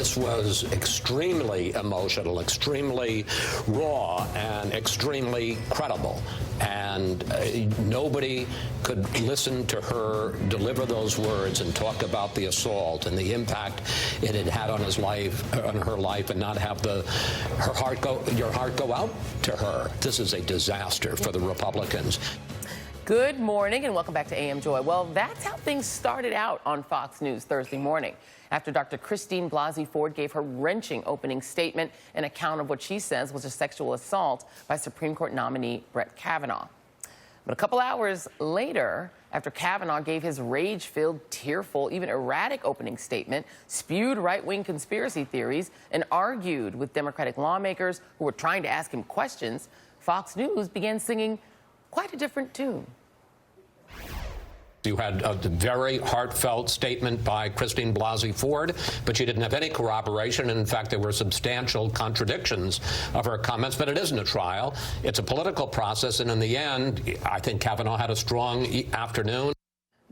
This was extremely emotional, extremely raw, and extremely credible. And nobody could listen to her deliver those words and talk about the assault and the impact it had had on his life, on her life, and not have your heart go out to her. This is a disaster for the Republicans. Good morning and welcome back to AM Joy. Well, that's how things started out on Fox News Thursday morning after Dr. Christine Blasey Ford gave her wrenching opening statement, an account of what she says was a sexual assault by Supreme Court nominee Brett Kavanaugh. But a couple hours later, after Kavanaugh gave his rage-filled, tearful, even erratic opening statement, spewed right-wing conspiracy theories, and argued with Democratic lawmakers who were trying to ask him questions, Fox News began singing quite a different tune. You had a very heartfelt statement by Christine Blasey Ford, but she didn't have any corroboration. In fact, there were substantial contradictions of her comments. But it isn't a trial. It's a political process. And in the end, I think Kavanaugh had a strong afternoon.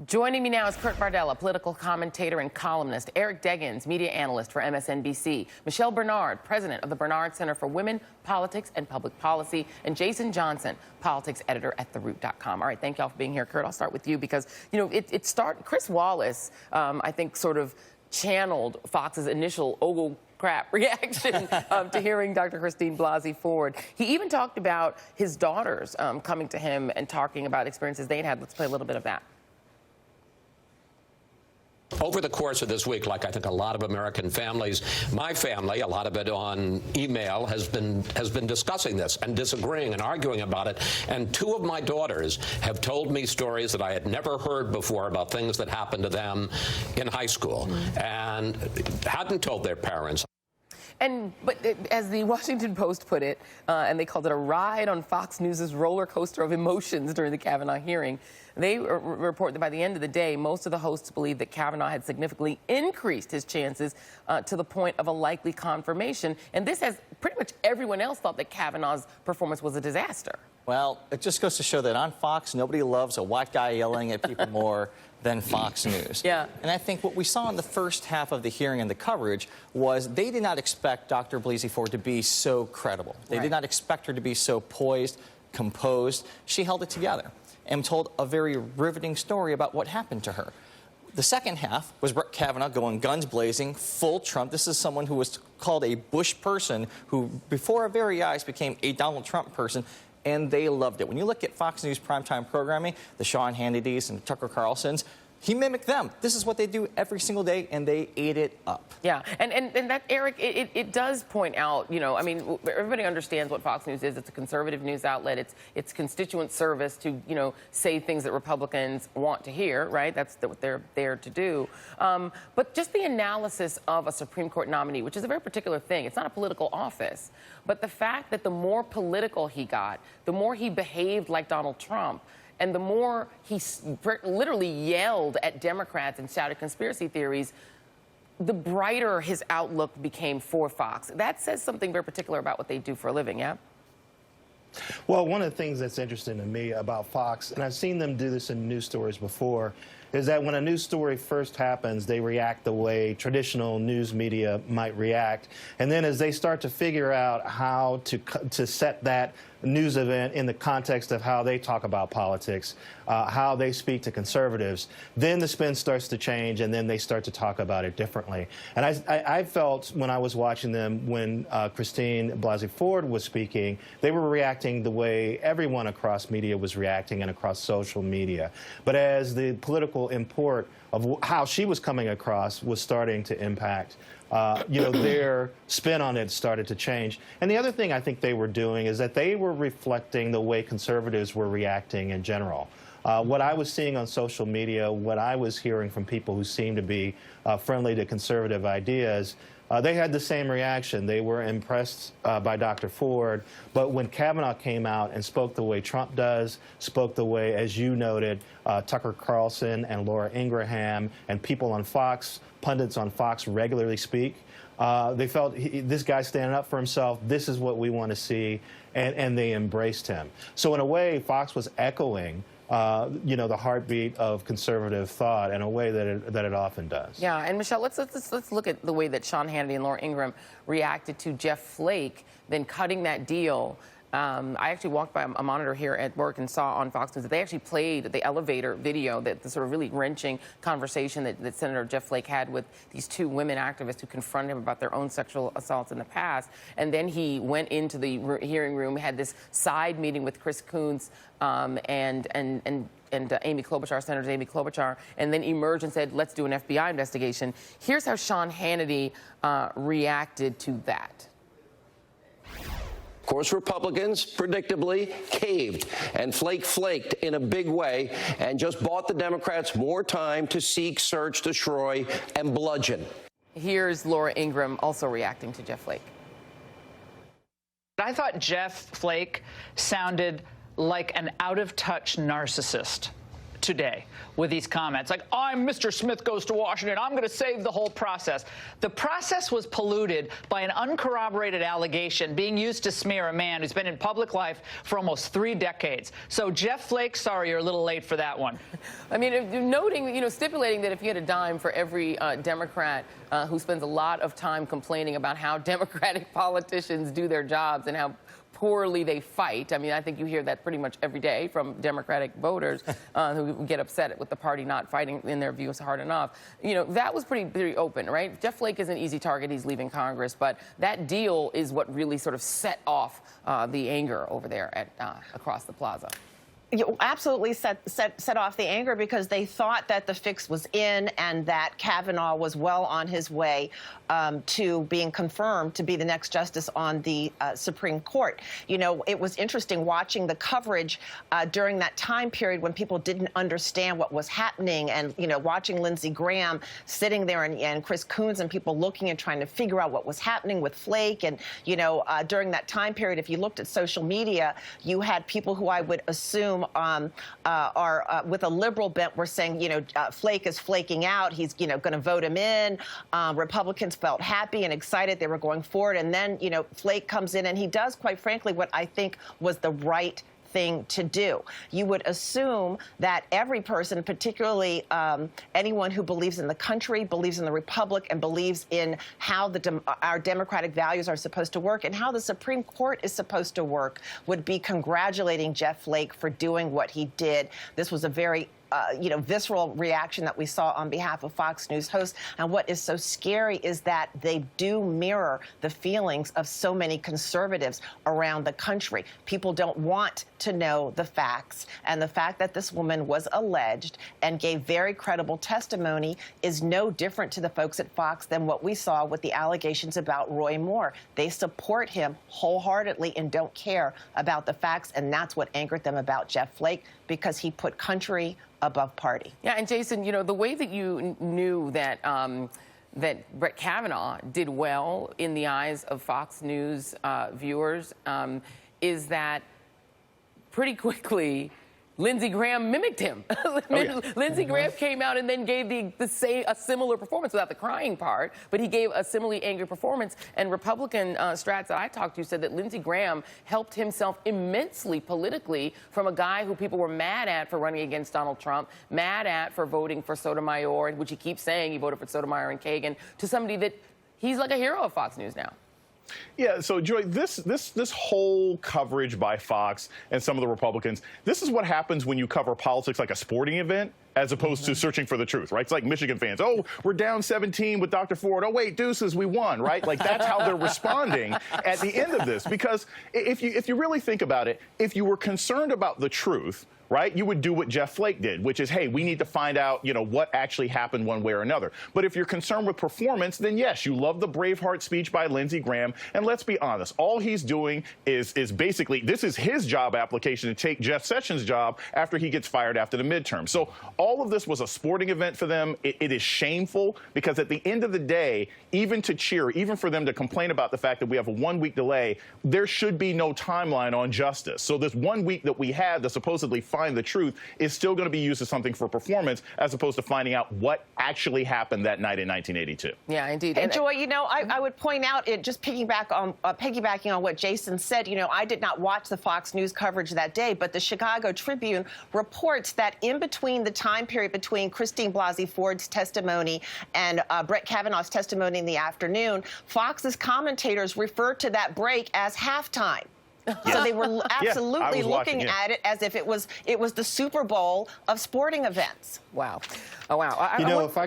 Joining me now is Kurt Bardella, political commentator and columnist, Eric Deggans, media analyst for MSNBC, Michelle Bernard, president of the Bernard Center for Women, Politics, and Public Policy, and Jason Johnson, politics editor at TheRoot.com. All right, thank y'all for being here. Kurt, I'll start with you because, you know, Chris Wallace, I think, sort of channeled Fox's initial ogle crap reaction to hearing Dr. Christine Blasey Ford. He even talked about his daughters coming to him and talking about experiences they'd had. Let's play a little bit of that. Over the course of this week, like I think a lot of American families, my family, a lot of it on email, has been discussing this and disagreeing and arguing about it. And two of my daughters have told me stories that I had never heard before about things that happened to them in high school and hadn't told their parents. But as the Washington Post put it, and they called it a ride on Fox News' roller coaster of emotions during the Kavanaugh hearing, they report that by the end of the day, most of the hosts believed that Kavanaugh had significantly increased his chances to the point of a likely confirmation. And this, as pretty much everyone else thought that Kavanaugh's performance was a disaster. Well, it just goes to show that on Fox, nobody loves a white guy yelling at people more than Fox News. Yeah. And I think what we saw in the first half of the hearing and the coverage was they did not expect Dr. Blasey Ford to be so credible. They did not expect her to be so poised, composed. She held it together and told a very riveting story about what happened to her. The second half was Brett Kavanaugh going guns blazing, full Trump. This is someone who was called a Bush person who, before our very eyes, became a Donald Trump person. And they loved it. When you look at Fox News primetime programming, the Sean Hannitys and Tucker Carlsons, he mimicked them. This is what they do every single day, and they ate it up. Yeah, and that, Eric, it does point out, you know, I mean, everybody understands what Fox News is. It's a conservative news outlet. It's constituent service to, you know, say things that Republicans want to hear, right? That's what they're there to do. But just the analysis of a Supreme Court nominee, which is a very particular thing. It's not a political office. But the fact that the more political he got, the more he behaved like Donald Trump, and the more he literally yelled at Democrats and shouted conspiracy theories, the brighter his outlook became for Fox. That says something very particular about what they do for a living, yeah? Well, one of the things that's interesting to me about Fox, and I've seen them do this in news stories before, is that when a news story first happens, they react the way traditional news media might react. And then as they start to figure out how to set that news event in the context of how they talk about politics, how they speak to conservatives, then the spin starts to change, and then they start to talk about it differently. And I felt when I was watching them, when Christine Blasey Ford was speaking, they were reacting the way everyone across media was reacting and across social media. But as the political import of how she was coming across was starting to impact, you know, their spin on it started to change. And the other thing I think they were doing is that they were reflecting the way conservatives were reacting in general. What I was seeing on social media, what I was hearing from people who seemed to be friendly to conservative ideas, they had the same reaction. They were impressed by Dr. Ford. But when Kavanaugh came out and spoke the way Trump does, spoke the way, as you noted, Tucker Carlson and Laura Ingraham and people on Fox, pundits on Fox regularly speak, they felt this guy's standing up for himself. This is what we want to see. And they embraced him. So in a way, Fox was echoing the heartbeat of conservative thought in a way that it often does. Yeah, and Michelle, let's look at the way that Sean Hannity and Laura Ingraham reacted to Jeff Flake then cutting that deal. I actually walked by a monitor here at work and saw on Fox News that they actually played the elevator video, the sort of really wrenching conversation that Senator Jeff Flake had with these two women activists who confronted him about their own sexual assaults in the past. And then he went into the hearing room, had this side meeting with Chris Coons and Amy Klobuchar, Senator Amy Klobuchar, and then emerged and said, let's do an FBI investigation. Here's how Sean Hannity reacted to that. Of course, Republicans predictably caved, and Flake flaked in a big way and just bought the Democrats more time to seek, search, destroy, and bludgeon. Here's Laura Ingraham also reacting to Jeff Flake. I thought Jeff Flake sounded like an out-of-touch narcissist today with these comments. Like, I'm Mr. Smith goes to Washington. I'm going to save the whole process. The process was polluted by an uncorroborated allegation being used to smear a man who's been in public life for almost 3 decades. So, Jeff Flake, sorry, you're a little late for that one. I mean, noting, stipulating that if you had a dime for every Democrat who spends a lot of time complaining about how Democratic politicians do their jobs and how poorly they fight. I mean, I think you hear that pretty much every day from Democratic voters who get upset with the party not fighting, in their views, hard enough. That was pretty open, right? Jeff Flake is an easy target. He's leaving Congress. But that deal is what really sort of set off the anger over there at across the plaza. You absolutely set off the anger because they thought that the fix was in and that Kavanaugh was well on his way to being confirmed to be the next justice on the Supreme Court. It was interesting watching the coverage during that time period when people didn't understand what was happening, and watching Lindsey Graham sitting there and Chris Coons and people looking and trying to figure out what was happening with Flake. And during that time period, if you looked at social media, you had people who I would assume are with a liberal bent were saying, Flake is flaking out. He's, going to vote him in. Republicans felt happy and excited they were going forward. And then, Flake comes in and he does, quite frankly, what I think was the right thing to do. You would assume that every person, particularly anyone who believes in the country, believes in the republic, and believes in how our democratic values are supposed to work and how the Supreme Court is supposed to work, would be congratulating Jeff Flake for doing what he did. This was a very visceral reaction that we saw on behalf of Fox News hosts. And what is so scary is that they do mirror the feelings of so many conservatives around the country. People don't want to know the facts. And the fact that this woman was alleged and gave very credible testimony is no different to the folks at Fox than what we saw with the allegations about Roy Moore. They support him wholeheartedly and don't care about the facts. And that's what angered them about Jeff Flake, because he put country above party. Yeah, and Jason, the way that you knew that that Brett Kavanaugh did well in the eyes of Fox News viewers is that pretty quickly Lindsey Graham mimicked him. Lindsey Graham came out and then gave a similar performance without the crying part, but he gave a similarly angry performance. And Republican strats that I talked to said that Lindsey Graham helped himself immensely politically from a guy who people were mad at for running against Donald Trump, mad at for voting for Sotomayor, which he keeps saying he voted for Sotomayor and Kagan, to somebody that he's like a hero of Fox News now. Yeah, so Joy, this whole coverage by Fox and some of the Republicans, this is what happens when you cover politics like a sporting event as opposed to searching for the truth, right? It's like Michigan fans. Oh, we're down 17 with Dr. Ford. Oh, wait, deuces, we won, right? Like, that's how they're responding at the end of this. Because if you really think about it, if you were concerned about the truth, right, you would do what Jeff Flake did, which is, hey, we need to find out, what actually happened one way or another. But if you're concerned with performance, then yes, you love the Braveheart speech by Lindsey Graham. And let's be honest, all he's doing is basically, this is his job application to take Jeff Sessions' job after he gets fired after the midterm. So all of this was a sporting event for them. It is shameful because at the end of the day, even to cheer, even for them to complain about the fact that we have a 1-week delay, there should be no timeline on justice. So this 1 week that we had, the supposedly find the truth is still going to be used as something for performance as opposed to finding out what actually happened that night in 1982. Yeah, indeed. And Joy, you know, I would point out, just piggybacking on what Jason said, you know, I did not watch the Fox News coverage that day, but the Chicago Tribune reports that in between the time period between Christine Blasey Ford's testimony and Brett Kavanaugh's testimony in the afternoon, Fox's commentators referred to that break as halftime. So they were absolutely looking at it as if it was the Super Bowl of sporting events. Wow. Oh, wow. You know, if I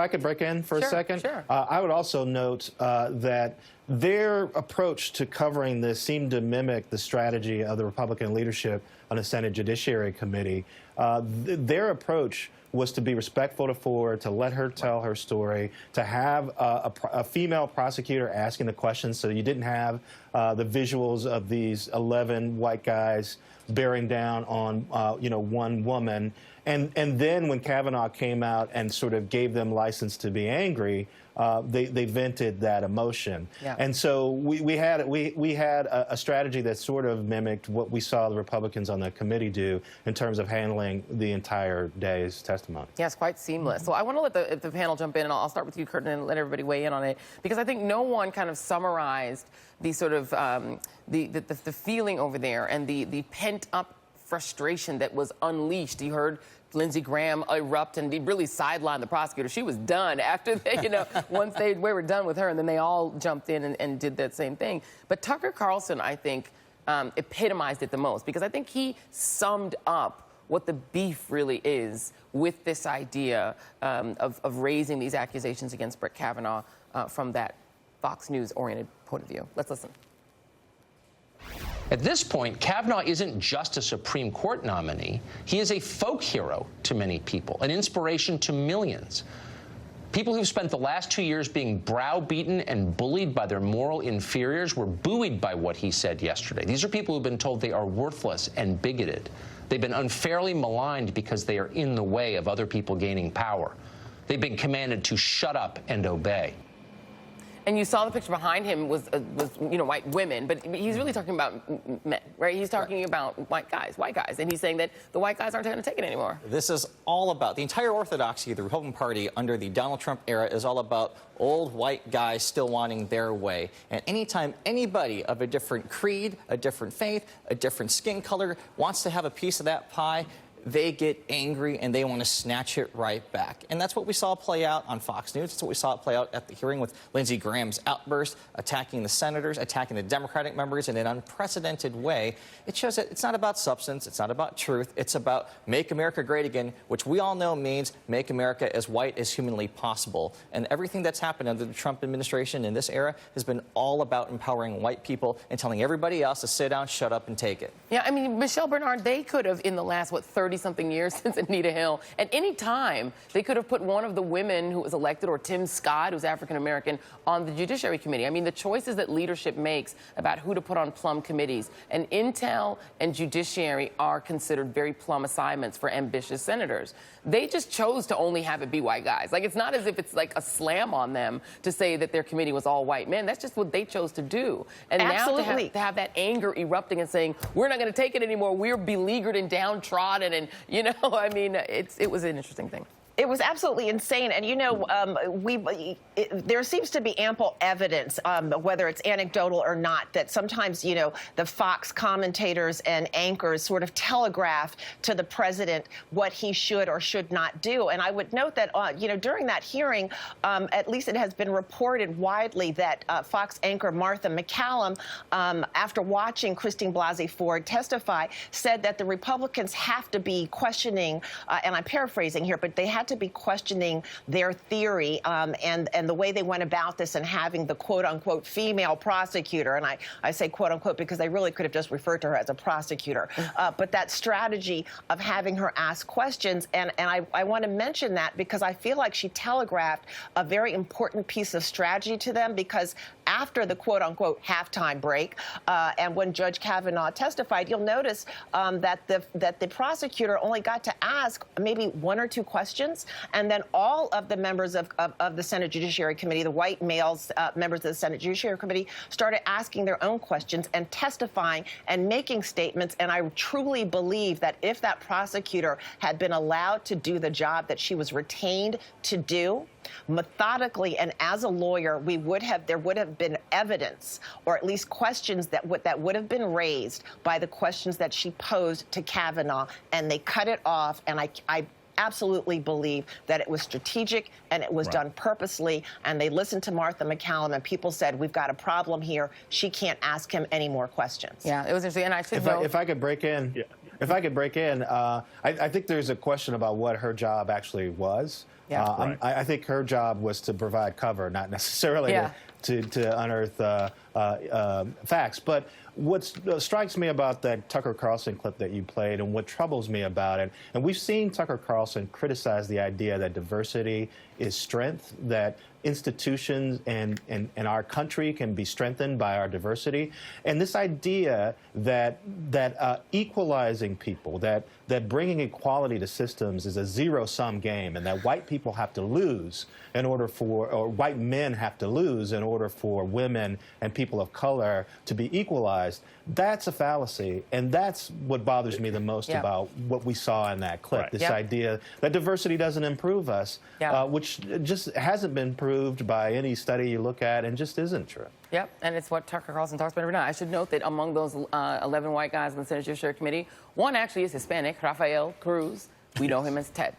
could break in for a second, sure. I would also note that their approach to covering this seemed to mimic the strategy of the Republican leadership on the Senate Judiciary Committee. Their approach was to be respectful to Ford, to let her tell her story, to have a female prosecutor asking the questions, so you didn't have the visuals of these 11 white guys bearing down on one woman. And then when Kavanaugh came out and sort of gave them license to be angry, they vented that emotion. Yeah. And so we had a strategy that sort of mimicked what we saw the Republicans on the committee do in terms of handling the entire day's testimony. Yes, quite seamless. So I want to let the panel jump in, and I'll start with you, Curtin, and let everybody weigh in on it, because I think no one kind of summarized the sort of the feeling over there and the pent-up frustration that was unleashed. You heard Lindsey Graham erupt and really sidelined the prosecutor. She was done after they, once we were done with her, and then they all jumped in and did that same thing. But Tucker Carlson, I think, epitomized it the most, because I think he summed up what the beef really is with this idea of raising these accusations against Brett Kavanaugh from that Fox News-oriented point of view. Let's listen. At this point, Kavanaugh isn't just a Supreme Court nominee. He is a folk hero to many people, an inspiration to millions. People who've spent the last 2 years being browbeaten and bullied by their moral inferiors were buoyed by what he said yesterday. These are people who've been told they are worthless and bigoted. They've been unfairly maligned because they are in the way of other people gaining power. They've been commanded to shut up and obey. And you saw the picture behind him was white women, but he's really talking about men, right? He's talking about white guys, and he's saying that the white guys aren't going to take it anymore. This is all about the entire orthodoxy of the Republican Party under the Donald Trump era is all about old white guys still wanting their way. And anytime anybody of a different creed, a different faith, a different skin color wants to have a piece of that pie, they get angry and they want to snatch it right back. And that's what we saw play out on Fox News. That's what we saw play out at the hearing with Lindsey Graham's outburst, attacking the senators, attacking the Democratic members in an unprecedented way. It shows that it's not about substance, it's not about truth, it's about make America great again, which we all know means make America as white as humanly possible. And everything that's happened under the Trump administration in this era has been all about empowering white people and telling everybody else to sit down, shut up, and take it. Yeah, I mean, Michelle Bernard, they could have, in the last, 30-something years since Anita Hill, at any time, they could have put one of the women who was elected, or Tim Scott, who's African-American, on the Judiciary Committee. I mean, the choices that leadership makes about who to put on plum committees, and Intel and Judiciary are considered very plum assignments for ambitious senators. They just chose to only have it be white guys. Like, it's not as if it's like a slam on them to say that their committee was all white men. That's just what they chose to do. And now to have that anger erupting and saying, we're not going to take it anymore, we're beleaguered and downtrodden, and, I mean, it was an interesting thing. It was absolutely insane. And, there seems to be ample evidence, whether it's anecdotal or not, that sometimes, the Fox commentators and anchors sort of telegraph to the president what he should or should not do. And I would note that, during that hearing, at least it has been reported widely that Fox anchor Martha McCallum, after watching Christine Blasey Ford testify, said that the Republicans have to be questioning, and I'm paraphrasing here, but they had to be questioning their theory and the way they went about this and having the quote-unquote female prosecutor. And I say quote-unquote because they really could have just referred to her as a prosecutor. But that strategy of having her ask questions, and I want to mention that because I feel like she telegraphed a very important piece of strategy to them, because after the quote-unquote halftime break and when Judge Kavanaugh testified, you'll notice that the prosecutor only got to ask maybe one or two questions. questions. And then all of the members of the Senate Judiciary Committee, the white males, members of the Senate Judiciary Committee, started asking their own questions and testifying and making statements. And I truly believe that if that prosecutor had been allowed to do the job that she was retained to do, methodically and as a lawyer, there would have been evidence, or at least questions that would have been raised by the questions that she posed to Kavanaugh, and they cut it off. And I absolutely believe that it was strategic and it was done purposely. And they listened to Martha McCallum, and people said, we've got a problem here. She can't ask him any more questions. Yeah, it was interesting. And I should if I could break in, I think there's a question about what her job actually was. Yeah. I think her job was to provide cover, not necessarily to unearth facts. But what strikes me about that Tucker Carlson clip that you played, and what troubles me about it, and we've seen Tucker Carlson criticize the idea that diversity is strength, that institutions and our country can be strengthened by our diversity, and this idea that equalizing people, that bringing equality to systems is a zero-sum game, and that white people have to lose in order for, or white men have to lose in order for women and people of color to be equalized. That's a fallacy, and that's what bothers me the most about what we saw in that clip. This idea that diversity doesn't improve us, which just hasn't been proved by any study you look at, and just isn't true. Yep, and it's what Tucker Carlson talks about every night. I should note that among those 11 white guys on the Senate Judiciary Committee, one actually is Hispanic, Rafael Cruz. We know him as Ted.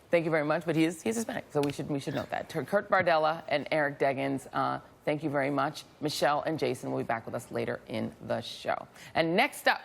Thank you very much, but he's Hispanic, so we should note that. Kurt Bardella and Eric Deggans, thank you very much. Michelle and Jason will be back with us later in the show. And next up,